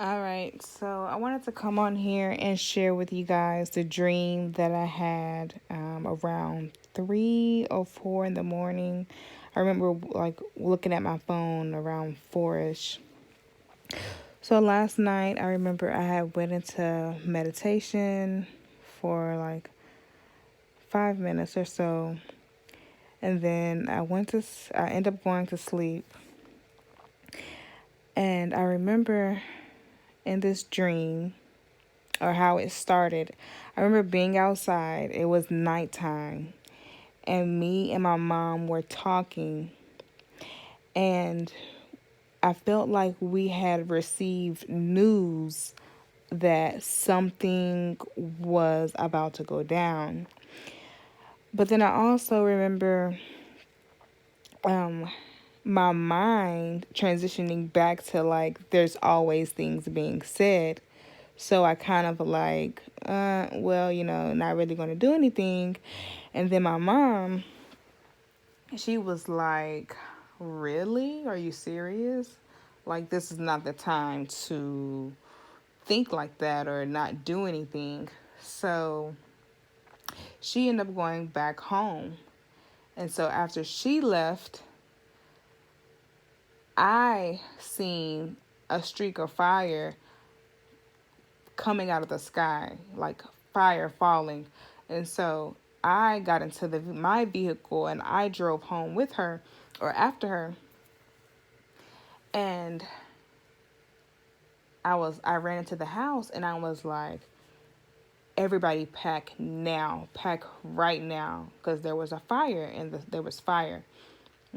All right, so I wanted to come on here and share with you guys the dream that I had around 3 or 4 in the morning. I remember like looking at my phone around 4ish. So last night, I remember I had went into meditation for like 5 minutes or so, and then I ended up going to sleep, and I remember in this dream or how it started. I remember being outside. It was nighttime, and me and my mom were talking, and I felt like we had received news that something was about to go down. But then I also remember um, my mind transitioning back to like there's always things being said. So I kind of like, well, not really going to do anything. And then my mom, she was like, really? Are you serious? Like, this is not the time to think like that or not do anything. So she ended up going back home. And so after she left, I seen a streak of fire coming out of the sky, like fire falling. And so I got into my vehicle and I drove home with her or after her. And I ran into the house and I was like, everybody pack now, pack right now, because there was a fire and there was fire,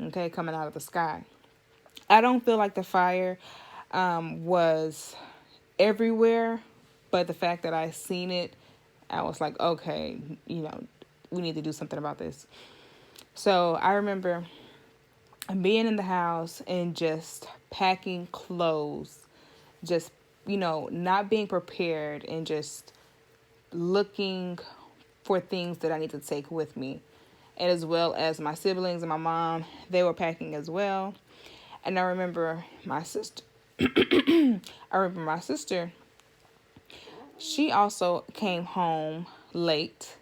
okay, coming out of the sky. I don't feel like the fire was everywhere, but the fact that I seen it, I was like, okay, we need to do something about this. So I remember being in the house and just packing clothes, just, not being prepared and just looking for things that I need to take with me. And as well as my siblings and my mom, they were packing as well. And I remember my sister, she also came home late.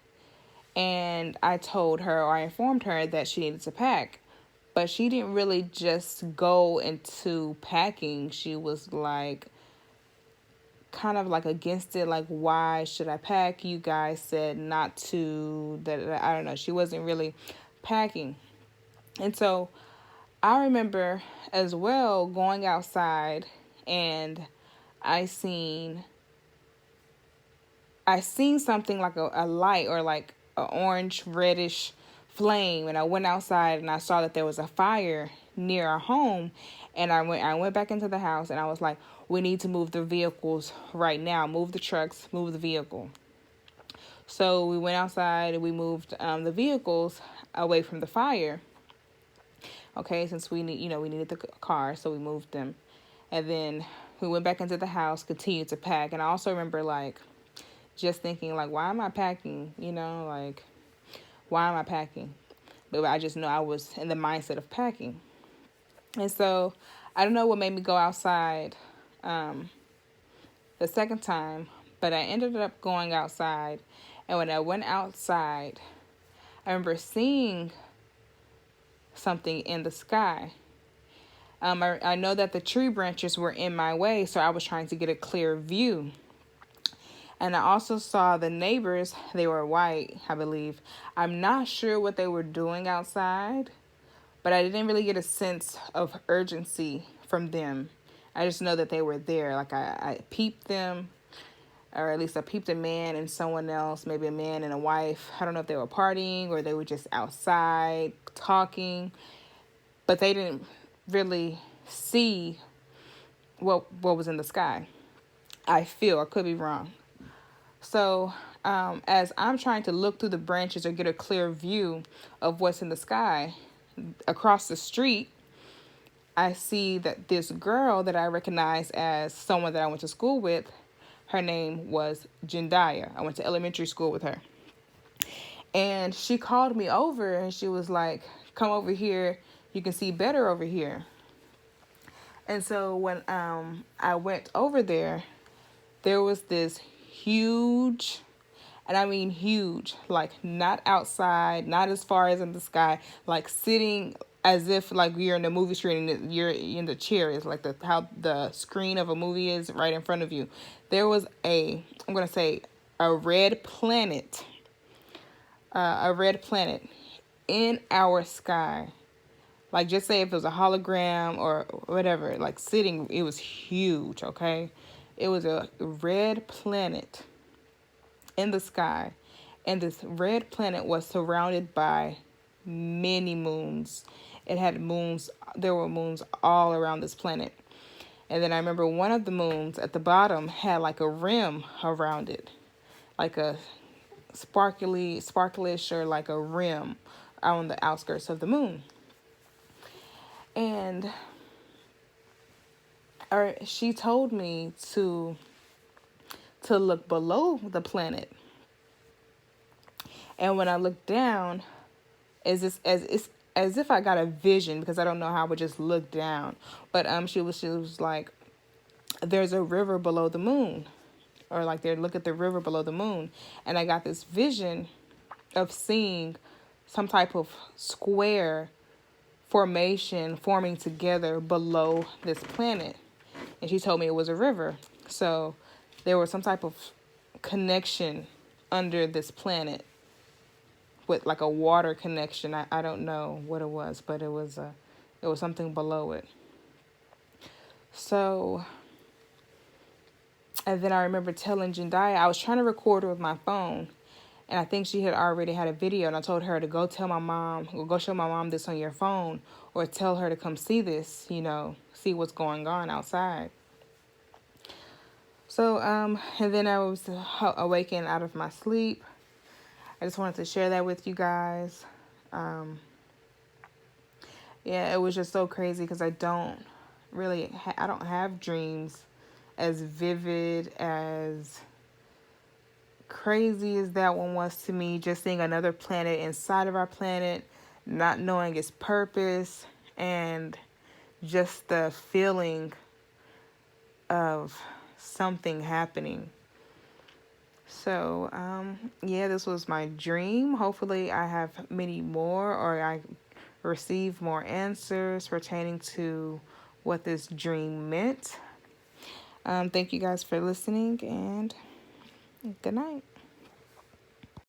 And I told her, or I informed her that she needed to pack. But she didn't really just go into packing. She was like, kind of like against it. Like, why should I pack? You guys said not to. That I don't know. She wasn't really packing. And so I remember as well going outside and I seen I seen something like a light or like an orange reddish flame, and I went outside and I saw that there was a fire near our home, and I went back into the house and I was like, we need to move the vehicles right now, move the trucks, move the vehicle. So we went outside and we moved the vehicles away from the fire. Okay, since we needed the car, so we moved them, and then we went back into the house, continued to pack, and I also remember like just thinking like, why am I packing? Like, why am I packing? But I just know I was in the mindset of packing. And so I don't know what made me go outside the second time, but I ended up going outside. And when I went outside, I remember seeing something in the sky. I know that the tree branches were in my way, so I was trying to get a clear view. And I also saw the neighbors. They were white, I believe. I'm not sure what they were doing outside, but I didn't really get a sense of urgency from them. I just know that they were there. Like I peeped them, or at least I peeped a man and someone else, maybe a man and a wife. I don't know if they were partying or they were just outside talking, but they didn't really see what was in the sky. I could be wrong. So as I'm trying to look through the branches or get a clear view of what's in the sky, across the street, I see that this girl that I recognize as someone that I went to school with, her name was Jendaya. I went to elementary school with her. And she called me over and she was like, come over here. You can see better over here. And so when I went over there was this huge, and I mean huge, like not outside, not as far as in the sky, like sitting as if like you're in the movie screen and you're in the chair. It's like how the screen of a movie is right in front of you. There was I'm gonna say a red planet, in our sky. Like, just say if it was a hologram or whatever, like sitting, it was huge, okay? It was a red planet in the sky, and this red planet was surrounded by many moons. It had moons, there were moons all around this planet. And then I remember one of the moons at the bottom had like a rim around it, like a sparklish, or like a rim on the outskirts of the moon. And she told me to look below the planet. And when I looked down, as if I got a vision, because I don't know how I would just look down. But she was like, there's a river below the moon, or like there, look at the river below the moon. And I got this vision of seeing some type of square formation forming together below this planet. And she told me it was a river. So there was some type of connection under this planet, with like a water connection. I don't know what it was, but it was something below it. So, and then I remember telling Jendaya, I was trying to record her with my phone, and I think she had already had a video, and I told her to go tell my mom, or go show my mom this on your phone, or tell her to come see this, see what's going on outside. So, and then I was awakened out of my sleep. I just wanted to share that with you guys. Yeah, it was just so crazy, because I don't have dreams as vivid, as crazy as that one was to me. Just seeing another planet inside of our planet, not knowing its purpose, and just the feeling of something happening. So, yeah, this was my dream. Hopefully I have many more, or I receive more answers pertaining to what this dream meant. Thank you guys for listening, and good night.